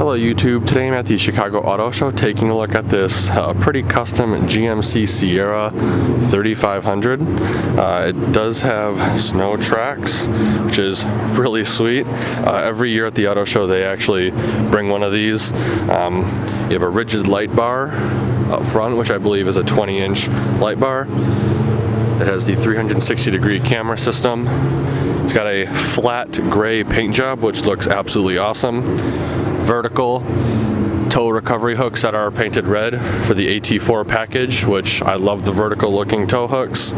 Hello YouTube, today I'm at the Chicago Auto Show taking a look at this pretty custom GMC Sierra 3500. It does have snow tracks, which is really sweet. Every year at the auto show they actually bring one of these. You have a rigid light bar up front, which I believe is a 20-inch light bar. It has the 360-degree camera system. It's got a flat gray paint job, which looks absolutely awesome. Vertical tow recovery hooks that are painted red for the AT4 package, which I love the vertical looking tow hooks.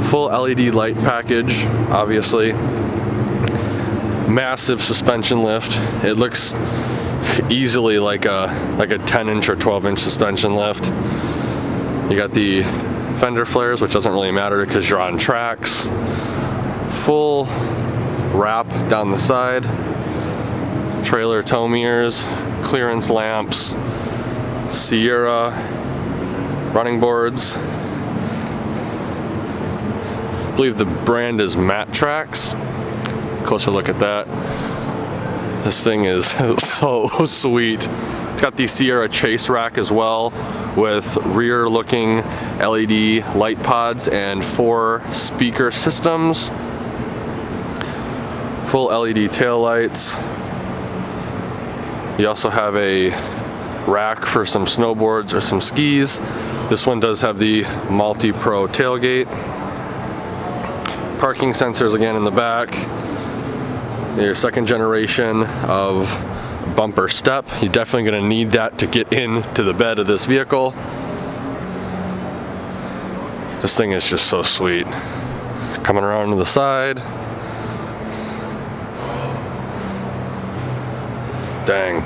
Full LED light package, obviously. Massive suspension lift. It looks easily like a 10-inch or 12-inch suspension lift. You got the fender flares, which doesn't really matter because you're on tracks. Full wrap down the side. Trailer tow mirrors, clearance lamps, Sierra running boards. I believe the brand is Matt Tracks. Closer look at that. This thing is so sweet. It's got the Sierra chase rack as well, with rear looking LED light pods and 4 speaker systems. Full LED tail lights. You also have a rack for some snowboards or some skis. This one does have the multi-pro tailgate. Parking sensors again in the back. Your second generation of bumper step. You're definitely going to need that to get into the bed of this vehicle. This thing is just so sweet. Coming around to the side. Dang.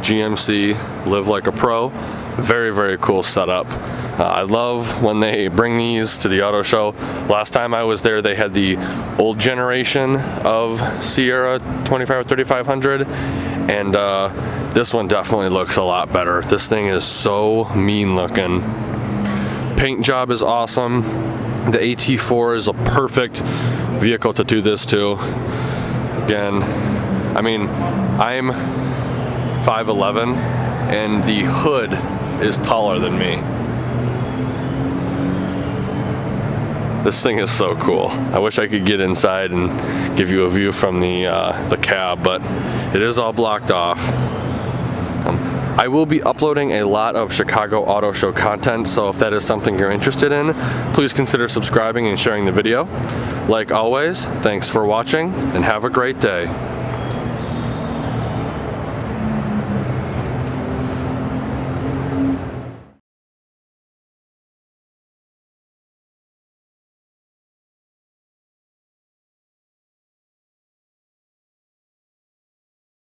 GMC, live like a pro. Very, very cool setup. I love when they bring these to the auto show. Last time I was there, they had the old generation of Sierra 25 or 3500, and this one definitely looks a lot better. This thing is so mean looking. Paint job is awesome. The AT4 is a perfect vehicle to do this to. Again, I mean, I'm 5'11", and the hood is taller than me. This thing is so cool. I wish I could get inside and give you a view from the cab, but it is all blocked off. I will be uploading a lot of Chicago Auto Show content, so if that is something you're interested in, please consider subscribing and sharing the video. Like always, thanks for watching, and have a great day.